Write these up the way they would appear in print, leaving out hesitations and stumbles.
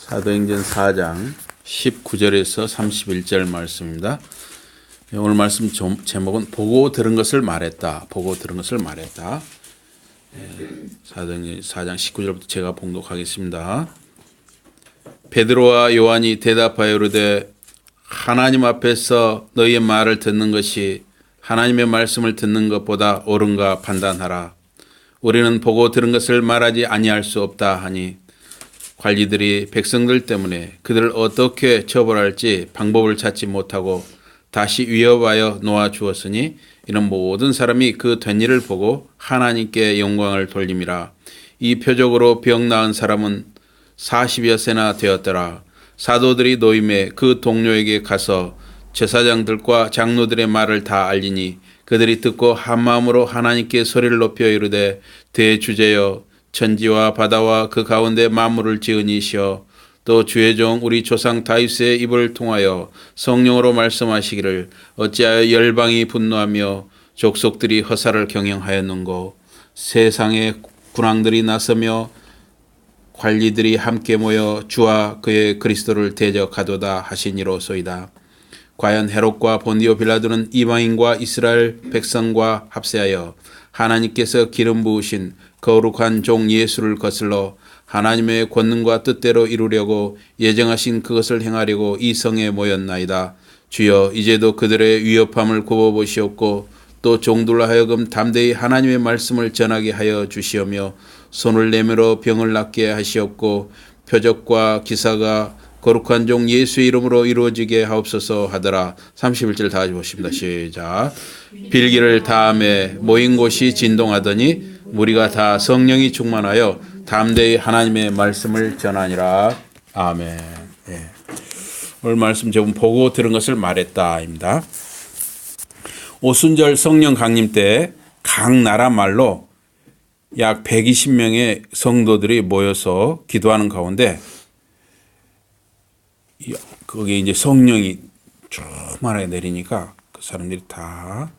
사도행전 4장 19절에서 31절 말씀입니다. 오늘 말씀 제목은 보고 들은 것을 말했다. 보고 들은 것을 말했다. 사도행전 4장 19절부터 제가 봉독하겠습니다. 베드로와 요한이 대답하여 이르되 하나님 앞에서 너희의 말을 듣는 것이 하나님의 말씀을 듣는 것보다 옳은가 판단하라. 우리는 보고 들은 것을 말하지 아니할 수 없다 하니 관리들이 백성들 때문에 그들을 어떻게 처벌할지 방법을 찾지 못하고 다시 위협하여 놓아 주었으니 이는 모든 사람이 그 된 일을 보고 하나님께 영광을 돌림이라. 이 표적으로 병 나은 사람은 40여 세나 되었더라. 사도들이 노임에 그 동료에게 가서 제사장들과 장로들의 말을 다 알리니 그들이 듣고 한 마음으로 하나님께 소리를 높여 이르되 대주제여 천지와 바다와 그 가운데 만물을 지은 이시여 또 주의 종 우리 조상 다윗의 입을 통하여 성령으로 말씀하시기를 어찌하여 열방이 분노하며 족속들이 허사를 경영하였는고 세상의 군왕들이 나서며 관리들이 함께 모여 주와 그의 그리스도를 대적하도다 하시니로소이다. 과연 헤롯과 본디오 빌라도는 이방인과 이스라엘 백성과 합세하여 하나님께서 기름 부으신 거룩한 종 예수를 거슬러 하나님의 권능과 뜻대로 이루려고 예정하신 그것을 행하려고 이 성에 모였나이다. 주여 이제도 그들의 위협함을 굽어보시옵고 또 종들로 하여금 담대히 하나님의 말씀을 전하게 하여 주시오며 손을 내밀어 병을 낫게 하시옵고 표적과 기사가 거룩한 종 예수의 이름으로 이루어지게 하옵소서 하더라. 31절 다 보십니다. 시작. 빌기를 다음에 모인 곳이 진동하더니 무리가 다 성령이 충만하여 담대히 하나님의 말씀을 전하니라. 아멘. 예. 오늘 말씀 제목 보고 들은 것을 말했다입니다. 오순절 성령 강림 때 각 나라 말로 약 120명의 성도들이 모여서 기도하는 가운데 거기에 이제 성령이 충만하게 내리니까 그 사람들이 다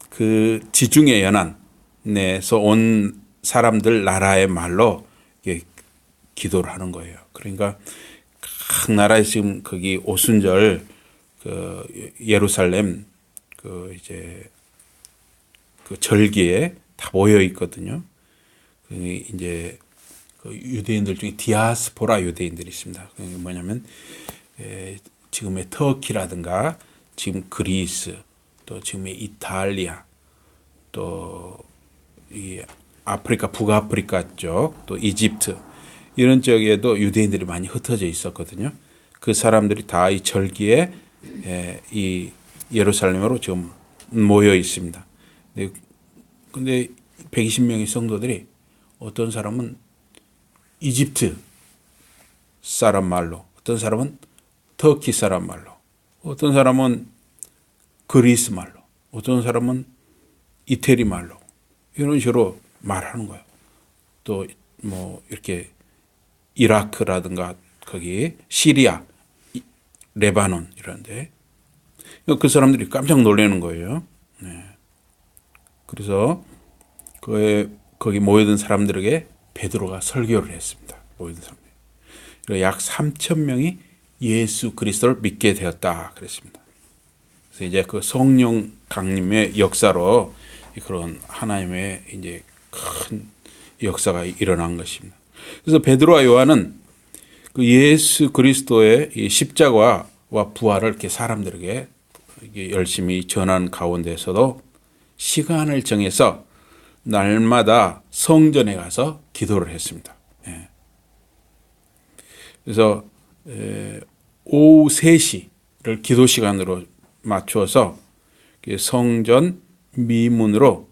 그 지중해 연안에서 온 사람들 나라의 말로 기도를 하는 거예요. 그러니까 각 나라에 지금 거기 오순절 그 예루살렘 그 이제 그 절기에 다 모여 있거든요. 이제 그 유대인들 중에 디아스포라 유대인들이 있습니다. 그게 뭐냐면 지금의 터키라든가 지금 그리스 또 지금의 이탈리아 또 이 아프리카 북아프리카 쪽 또 이집트 이런 쪽에도 유대인들이 많이 흩어져 있었거든요. 그 사람들이 다 이 절기에 이 예루살렘으로 지금 모여 있습니다. 근데 120명의 성도들이 어떤 사람은 이집트 사람 말로, 어떤 사람은 터키 사람 말로, 어떤 사람은 그리스 말로, 어떤 사람은 이태리 말로 이런 식으로 말하는 거예요. 또 뭐 이렇게 이라크라든가 거기 시리아, 레바논 이런데 그 사람들이 깜짝 놀라는 거예요. 네. 그래서 거기 모여든 사람들에게 베드로가 설교를 했습니다. 모여든 사람들. 약 3,000명이 예수 그리스도를 믿게 되었다 그랬습니다. 그래서 이제 그 성령 강림의 역사로 그런 하나님의 이제 큰 역사가 일어난 것입니다. 그래서 베드로와 요한은 그 예수 그리스도의 이 십자가와 부활을 이렇게 사람들에게 열심히 전한 가운데서도 시간을 정해서 날마다 성전에 가서 기도를 했습니다. 그래서 오후 3시를 기도 시간으로 맞추어서 성전 미문으로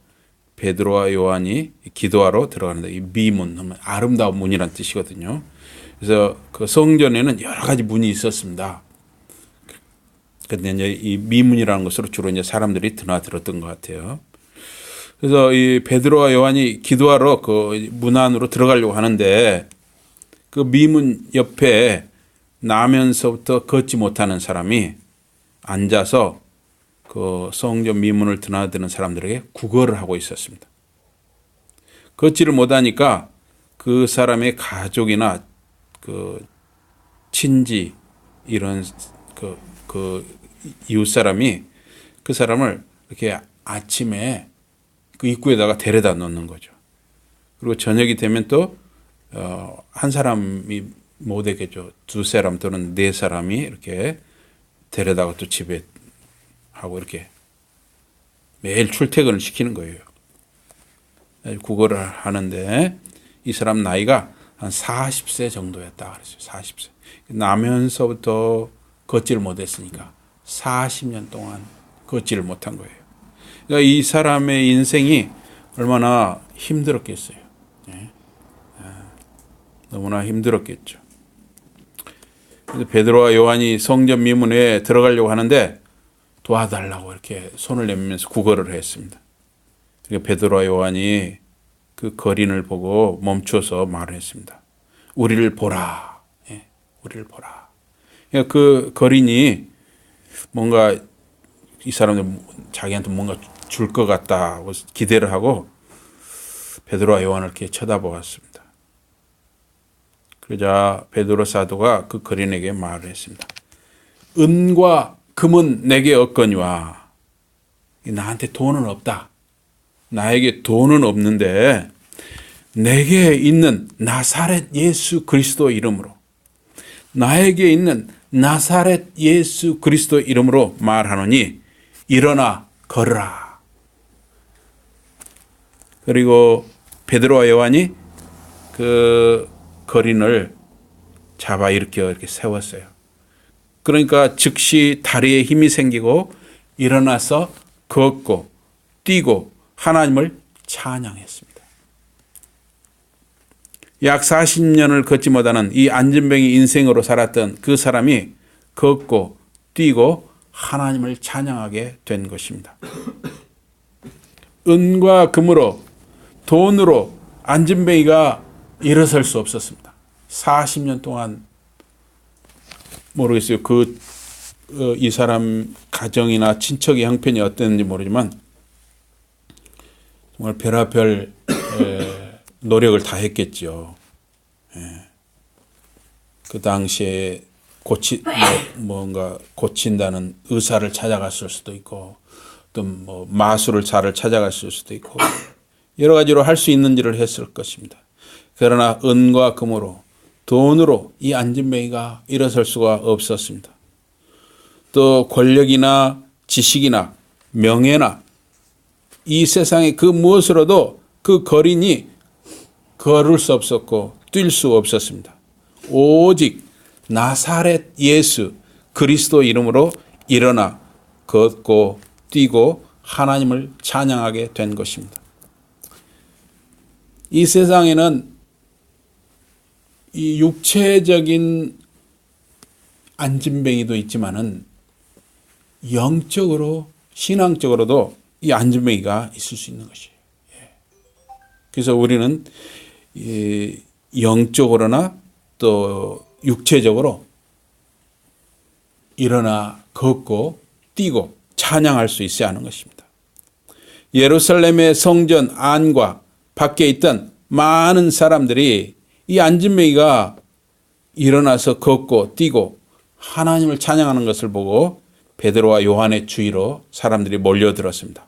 베드로와 요한이 기도하러 들어가는데 이 미문, 아름다운 문이라는 뜻이거든요. 그래서 그 성전에는 여러 가지 문이 있었습니다. 근데 이제 이 미문이라는 것으로 주로 이제 사람들이 드나들었던 것 같아요. 그래서 이 베드로와 요한이 기도하러 그 문 안으로 들어가려고 하는데 그 미문 옆에 나면서부터 걷지 못하는 사람이 앉아서 그 성전 미문을 드나드는 사람들에게 구걸을 하고 있었습니다. 걷지를 못하니까 그 사람의 가족이나 그 친지 이런 그 이웃 사람이 그 사람을 이렇게 아침에 그 입구에다가 데려다 놓는 거죠. 그리고 저녁이 되면 또 한 사람이 못 오겠죠. 두 사람 또는 네 사람이 이렇게 데려다가 또 집에 하고 이렇게 매일 출퇴근을 시키는 거예요. 구걸을 하는데 이 사람 나이가 한 40세 정도였다 그랬어요. 40세. 나면서부터 걷지를 못했으니까 40년 동안 걷지를 못한 거예요. 그러니까 이 사람의 인생이 얼마나 힘들었겠어요. 네. 너무나 힘들었겠죠. 베드로와 요한이 성전 미문에 들어가려고 하는데 도와달라고 이렇게 손을 내밀면서 구걸을 했습니다. 그러니까 베드로와 요한이 그 거린을 보고 멈춰서 말을 했습니다. 우리를 보라. 예, 우리를 보라. 그러니까 그 거린이 뭔가 이 사람들 자기한테 뭔가 줄 것 같다고 기대를 하고 베드로와 요한을 이렇게 쳐다보았습니다. 그러자 베드로 사도가 그 거린에게 말을 했습니다. 은과 금은 내게 없거니와 나한테 돈은 없다. 나에게 돈은 없는데 내게 있는 나사렛 예수 그리스도 이름으로 나에게 있는 나사렛 예수 그리스도 이름으로 말하노니 일어나 걸으라. 그리고 베드로와 요한이 그 거린을 잡아 이렇게 세웠어요. 그러니까 즉시 다리에 힘이 생기고 일어나서 걷고 뛰고 하나님을 찬양했습니다. 약 40년을 걷지 못하는 이 안진뱅이 인생으로 살았던 그 사람이 걷고 뛰고 하나님을 찬양하게 된 것입니다. 은과 금으로 돈으로 안진뱅이가 일어설 수 없었습니다. 40년 동안 모르겠어요. 이 사람 가정이나 친척의 형편이 어땠는지 모르지만 정말 별의별 노력을 다 했겠죠. 그 당시에 뭔가 고친다는 의사를 찾아갔을 수도 있고 또 뭐 마술을 찾아갔을 수도 있고 여러 가지로 할 수 있는 일을 했을 것입니다. 그러나 은과 금으로 돈으로 이 안진뱅이가 일어설 수가 없었습니다. 또 권력이나 지식이나 명예나 이 세상의 그 무엇으로도 그 거린이 걸을 수 없었고 뛸 수 없었습니다. 오직 나사렛 예수 그리스도 이름으로 일어나 걷고 뛰고 하나님을 찬양하게 된 것입니다. 이 세상에는 이 육체적인 안진뱅이도 있지만은 영적으로 신앙적으로도 이 안진뱅이가 있을 수 있는 것이에요. 그래서 우리는 영적으로나 또 육체적으로 일어나 걷고 뛰고 찬양할 수 있어야 하는 것입니다. 예루살렘의 성전 안과 밖에 있던 많은 사람들이 이 안진뱅이가 일어나서 걷고 뛰고 하나님을 찬양하는 것을 보고 베드로와 요한의 주위로 사람들이 몰려들었습니다.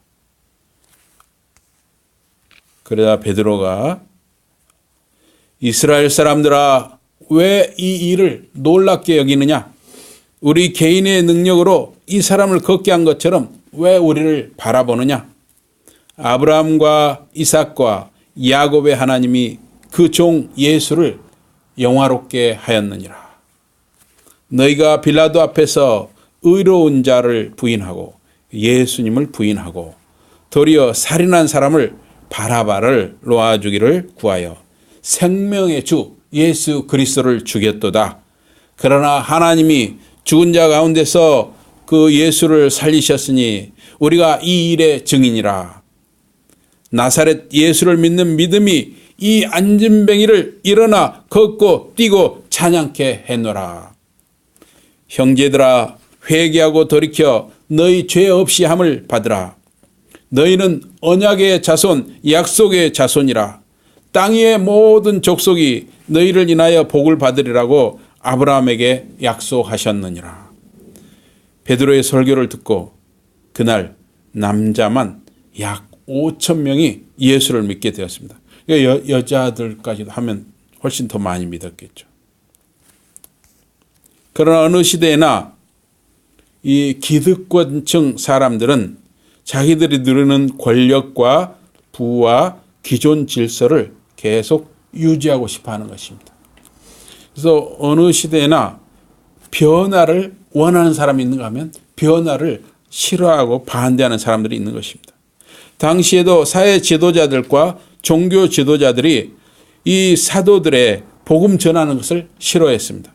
그러자 베드로가 이스라엘 사람들아 왜 이 일을 놀랍게 여기느냐? 우리 개인의 능력으로 이 사람을 걷게 한 것처럼 왜 우리를 바라보느냐? 아브라함과 이삭과 야곱의 하나님이 그 종 예수를 영화롭게 하였느니라. 너희가 빌라도 앞에서 의로운 자를 부인하고 예수님을 부인하고 도리어 살인한 사람을 바라바를 놓아주기를 구하여 생명의 주 예수 그리스도를 죽였도다. 그러나 하나님이 죽은 자 가운데서 그 예수를 살리셨으니 우리가 이 일의 증인이라. 나사렛 예수를 믿는 믿음이 이 안진뱅이를 일어나 걷고 뛰고 찬양케 했노라. 형제들아 회개하고 돌이켜 너희 죄 없이 함을 받으라. 너희는 언약의 자손 약속의 자손이라. 땅 위의 모든 족속이 너희를 인하여 복을 받으리라고 아브라함에게 약속하셨느니라. 베드로의 설교를 듣고 그날 남자만 약 5천 명이 예수를 믿게 되었습니다. 여자들까지도 하면 훨씬 더 많이 믿었겠죠. 그러나 어느 시대에나 이 기득권층 사람들은 자기들이 누리는 권력과 부와 기존 질서를 계속 유지하고 싶어 하는 것입니다. 그래서 어느 시대에나 변화를 원하는 사람이 있는가 하면 변화를 싫어하고 반대하는 사람들이 있는 것입니다. 당시에도 사회 지도자들과 종교 지도자들이 이 사도들의 복음 전하는 것을 싫어했습니다.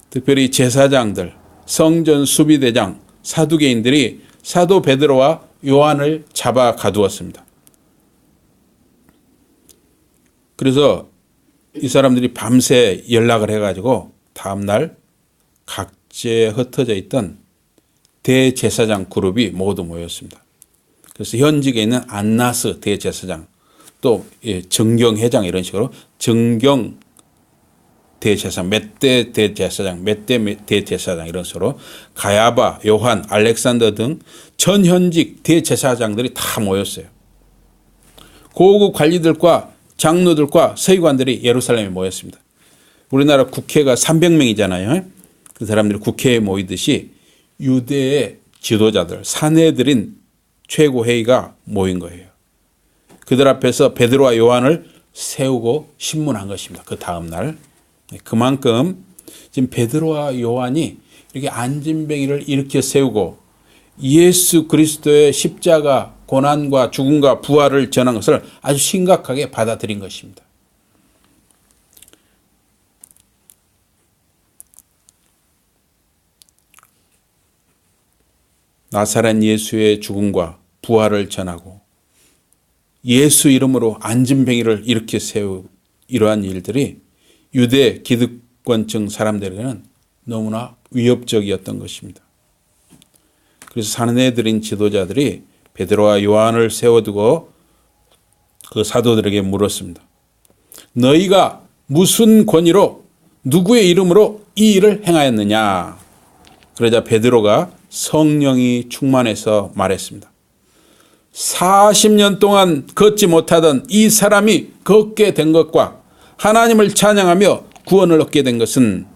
특별히 제사장들, 성전 수비대장, 사두개인들이 사도 베드로와 요한을 잡아 가두었습니다. 그래서 이 사람들이 밤새 연락을 해가지고 다음날 각지에 흩어져 있던 대제사장 그룹이 모두 모였습니다. 그래서 현직에 있는 안나스 대제사장, 또 정경회장 이런 식으로 정경 대제사장, 몇 대 대제사장, 몇 대 대제사장 이런 식으로 가야바, 요한, 알렉산더 등 전현직 대제사장들이 다 모였어요. 고급 관리들과 장로들과 서기관들이 예루살렘에 모였습니다. 우리나라 국회가 300명이잖아요. 그 사람들이 국회에 모이듯이 유대의 지도자들, 사내들인 최고회의가 모인 거예요. 그들 앞에서 베드로와 요한을 세우고 신문한 것입니다. 그 다음 날. 그만큼 지금 베드로와 요한이 이렇게 안진뱅이를 일으켜 세우고 예수 그리스도의 십자가 고난과 죽음과 부활을 전한 것을 아주 심각하게 받아들인 것입니다. 나사렛 예수의 죽음과 부활을 전하고 예수 이름으로 안진뱅이를 일으켜 세우 이러한 일들이 유대 기득권층 사람들에게는 너무나 위협적이었던 것입니다. 그래서 사내들인 지도자들이 베드로와 요한을 세워두고 그 사도들에게 물었습니다. 너희가 무슨 권위로 누구의 이름으로 이 일을 행하였느냐? 그러자 베드로가 성령이 충만해서 말했습니다. 40년 동안 걷지 못하던 이 사람이 걷게 된 것과 하나님을 찬양하며 구원을 얻게 된 것은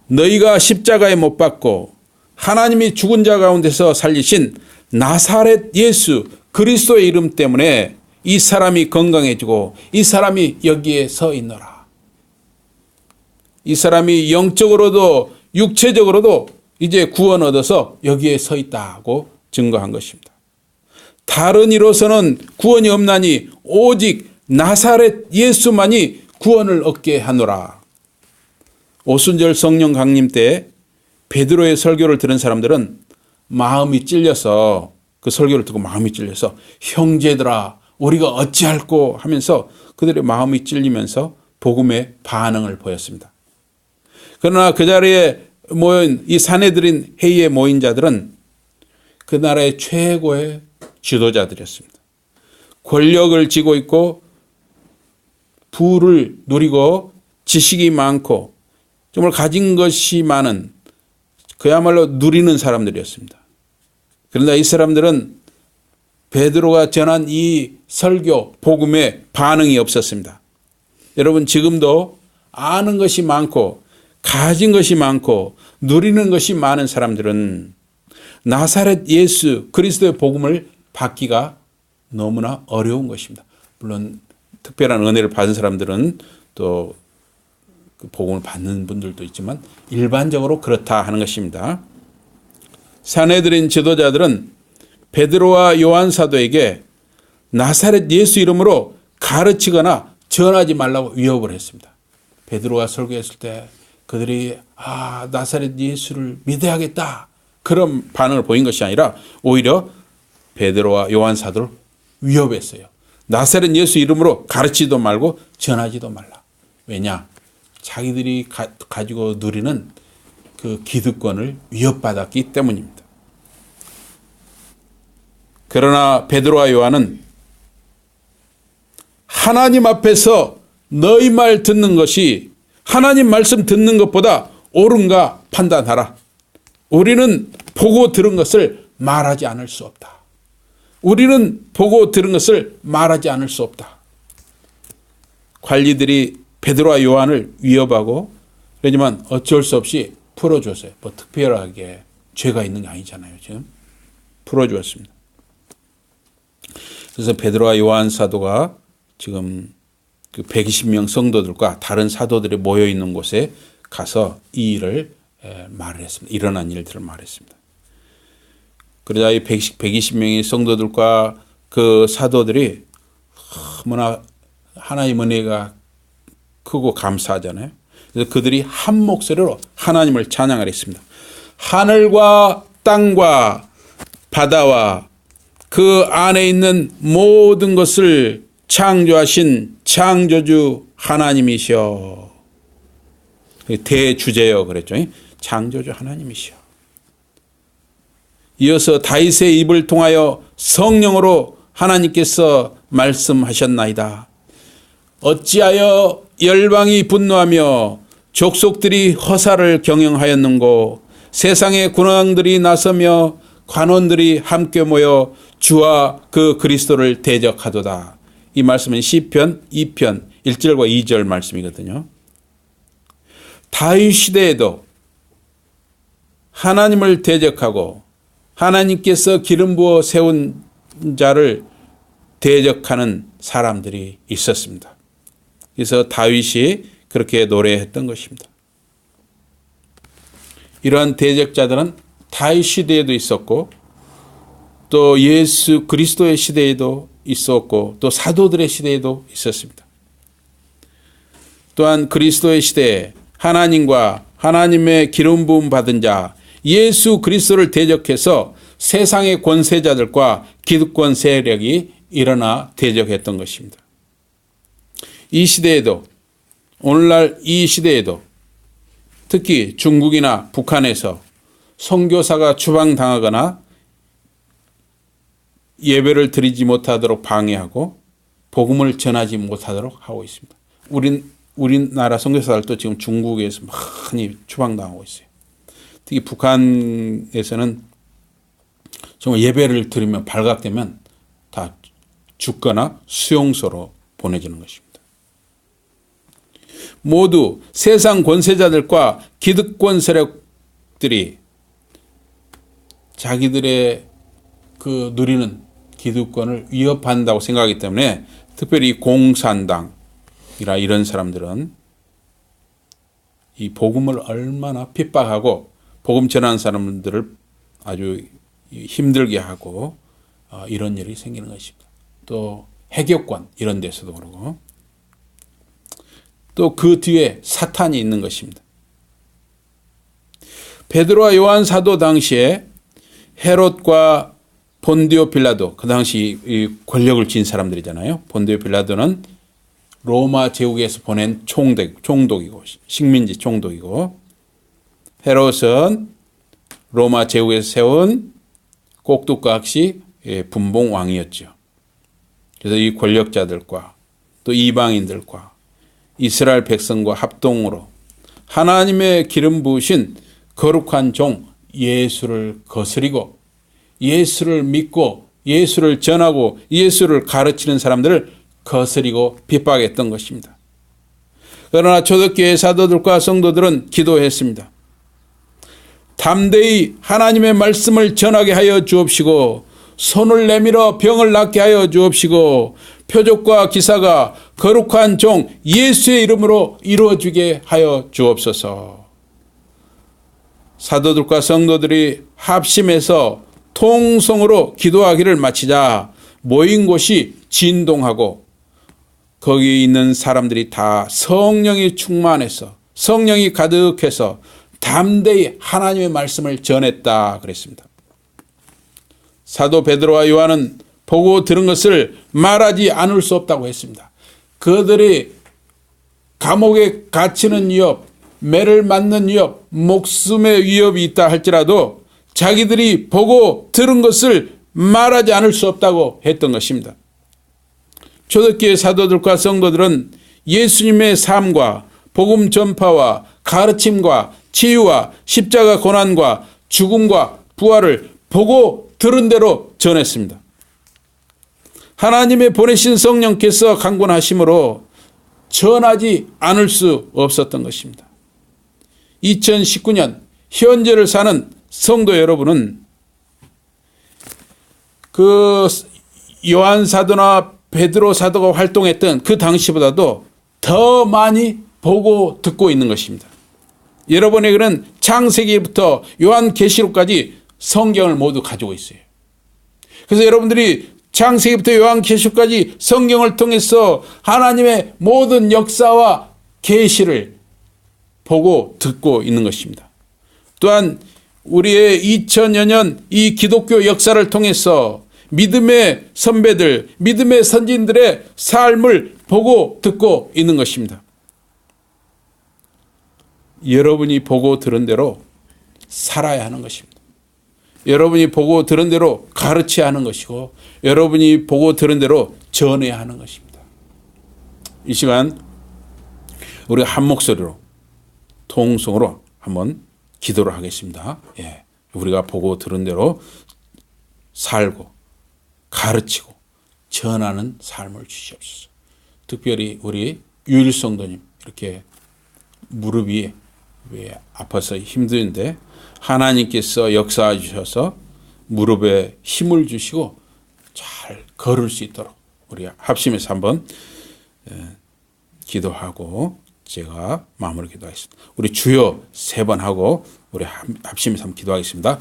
너희가 십자가에 못 박고 하나님이 죽은 자 가운데서 살리신 나사렛 예수 그리스도의 이름 때문에 이 사람이 건강해지고 이 사람이 여기에 서 있노라. 이 사람이 영적으로도 육체적으로도 이제 구원 얻어서 여기에 서 있다고 증거한 것입니다. 다른 이로서는 구원이 없나니 오직 나사렛 예수만이 구원을 얻게 하노라. 오순절 성령 강림 때 베드로의 설교를 들은 사람들은 마음이 찔려서 그 설교를 듣고 마음이 찔려서 형제들아 우리가 어찌할꼬 하면서 그들의 마음이 찔리면서 복음의 반응을 보였습니다. 그러나 그 자리에 모인 이 사내들인 회의에 모인 자들은 그 나라의 최고의 지도자들이었습니다. 권력을 쥐고 있고 부를 누리고 지식이 많고 정말 가진 것이 많은 그야말로 누리는 사람들이었습니다. 그러나 이 사람들은 베드로가 전한 이 설교 복음에 반응이 없었습니다. 여러분 지금도 아는 것이 많고 가진 것이 많고 누리는 것이 많은 사람들은 나사렛 예수 그리스도의 복음을 받기가 너무나 어려운 것입니다. 물론 특별한 은혜를 받은 사람들은 또 그 복음을 받는 분들도 있지만 일반적으로 그렇다 하는 것입니다. 사내들인 지도자들은 베드로와 요한 사도에게 나사렛 예수 이름으로 가르치거나 전하지 말라고 위협을 했습니다. 베드로가 설교했을 때 그들이 나사렛 예수를 믿어야겠다 그런 반응을 보인 것이 아니라 오히려 베드로와 요한 사도를 위협했어요. 나사렛 예수 이름으로 가르치지도 말고 전하지도 말라. 왜냐? 자기들이 가지고 누리는 그 기득권을 위협받았기 때문입니다. 그러나 베드로와 요한은 하나님 앞에서 너희 말 듣는 것이 하나님 말씀 듣는 것보다 옳은가 판단하라. 우리는 보고 들은 것을 말하지 않을 수 없다. 우리는 보고 들은 것을 말하지 않을 수 없다. 관리들이 베드로와 요한을 위협하고 그러지만 어쩔 수 없이 풀어줬어요. 뭐 특별하게 죄가 있는 게 아니잖아요. 지금 풀어주었습니다. 그래서 베드로와 요한 사도가 지금 그 120명 성도들과 다른 사도들이 모여 있는 곳에 가서 이 일을 말을 했습니다. 일어난 일들을 말했습니다. 그러자 이 120명의 성도들과 그 사도들이 너무나 하나님 은혜가 크고 감사하잖아요. 그래서 그들이 한 목소리로 하나님을 찬양을 했습니다. 하늘과 땅과 바다와 그 안에 있는 모든 것을 창조하신 창조주 하나님이시여. 대주제여 그랬죠. 창조주 하나님이시여. 이어서 다윗의 입을 통하여 성령으로 하나님께서 말씀하셨나이다. 어찌하여 열방이 분노하며 족속들이 허사를 경영하였는고 세상의 군왕들이 나서며 관원들이 함께 모여 주와 그 그리스도를 대적하도다. 이 말씀은 시편 2편 1절과 2절 말씀이거든요. 다윗 시대에도 하나님을 대적하고 하나님께서 기름 부어 세운 자를 대적하는 사람들이 있었습니다. 그래서 다윗이 그렇게 노래했던 것입니다. 이러한 대적자들은 다윗 시대에도 있었고 또 예수 그리스도의 시대에도 있었고 또 사도들의 시대에도 있었습니다. 또한 그리스도의 시대에 하나님과 하나님의 기름 부음 받은 자 예수 그리스도를 대적해서 세상의 권세자들과 기득권 세력이 일어나 대적했던 것입니다. 이 시대에도 오늘날 이 시대에도 특히 중국이나 북한에서 선교사가 추방당하거나 예배를 드리지 못하도록 방해하고 복음을 전하지 못하도록 하고 있습니다. 우리나라 선교사들도 지금 중국에서 많이 추방당하고 있어요. 특히 북한에서는 정말 예배를 드리면 발각되면 다 죽거나 수용소로 보내지는 것입니다. 모두 세상 권세자들과 기득권 세력들이 자기들의 그 누리는 기득권을 위협한다고 생각하기 때문에 특별히 공산당이라 이런 사람들은 이 복음을 얼마나 핍박하고 복음 전하는 사람들을 아주 힘들게 하고 이런 일이 생기는 것입니다. 또 해교권 이런 데서도 그러고 또 그 뒤에 사탄이 있는 것입니다. 베드로와 요한 사도 당시에 헤롯과 본디오 빌라도 그 당시 이 권력을 쥔 사람들이잖아요. 본디오 빌라도는 로마 제국에서 보낸 총독이고 식민지 총독이고 헤롯은 로마 제국에서 세운 꼭두각시 분봉 왕이었죠. 그래서 이 권력자들과 또 이방인들과 이스라엘 백성과 합동으로 하나님의 기름 부으신 거룩한 종 예수를 거스리고 예수를 믿고 예수를 전하고 예수를 가르치는 사람들을 거스리고 핍박했던 것입니다. 그러나 초대교회 사도들과 성도들은 기도했습니다. 담대히 하나님의 말씀을 전하게 하여 주옵시고 손을 내밀어 병을 낫게 하여 주옵시고 표적과 기사가 거룩한 종 예수의 이름으로 이루어지게 하여 주옵소서. 사도들과 성도들이 합심해서 통성으로 기도하기를 마치자 모인 곳이 진동하고 거기 있는 사람들이 다 성령이 충만해서 성령이 가득해서 담대히 하나님의 말씀을 전했다 그랬습니다. 사도 베드로와 요한은 보고 들은 것을 말하지 않을 수 없다고 했습니다. 그들이 감옥에 갇히는 위협, 매를 맞는 위협, 목숨의 위협이 있다 할지라도 자기들이 보고 들은 것을 말하지 않을 수 없다고 했던 것입니다. 초대교회 사도들과 성도들은 예수님의 삶과 복음 전파와 가르침과 치유와 십자가 고난과 죽음과 부활을 보고 들은 대로 전했습니다. 하나님의 보내신 성령께서 강권하심으로 전하지 않을 수 없었던 것입니다. 2019년 현재를 사는 성도 여러분은 그 요한 사도나 베드로 사도가 활동했던 그 당시보다도 더 많이 보고 듣고 있는 것입니다. 여러분에게는 창세기부터 요한계시록까지 성경을 모두 가지고 있어요. 그래서 여러분들이 창세기부터 요한계시록까지 성경을 통해서 하나님의 모든 역사와 계시를 보고 듣고 있는 것입니다. 또한 우리의 2000여 년 이 기독교 역사를 통해서 믿음의 선배들, 믿음의 선진들의 삶을 보고 듣고 있는 것입니다. 여러분이 보고 들은 대로 살아야 하는 것입니다. 여러분이 보고 들은 대로 가르쳐야 하는 것이고 여러분이 보고 들은 대로 전해야 하는 것입니다. 이 시간 우리가 한 목소리로 통성으로 한번 기도를 하겠습니다. 예, 우리가 보고 들은 대로 살고 가르치고 전하는 삶을 주시옵소서. 특별히 우리 유일성도님 이렇게 무릎이 왜 아파서 힘든데 하나님께서 역사해 주셔서 무릎에 힘을 주시고 잘 걸을 수 있도록 우리 합심해서 한번 기도하고 제가 마음으로 기도하겠습니다. 우리 주여 3번 하고 우리 합심해서 한번 기도하겠습니다.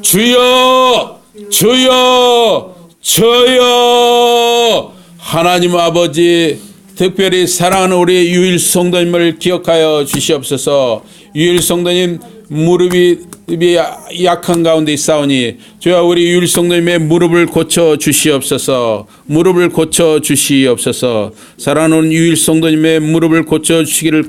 주여, 주여, 주여. 하나님 아버지, 특별히 사랑하는 우리 유일 성도님을 기억하여 주시옵소서. 유일 성도님 무릎이 약한 가운데 있사오니 주여 우리 유일 성도님의 무릎을 고쳐 주시옵소서. 무릎을 고쳐 주시옵소서. 사랑하는 유일 성도님의 무릎을 고쳐 주시기를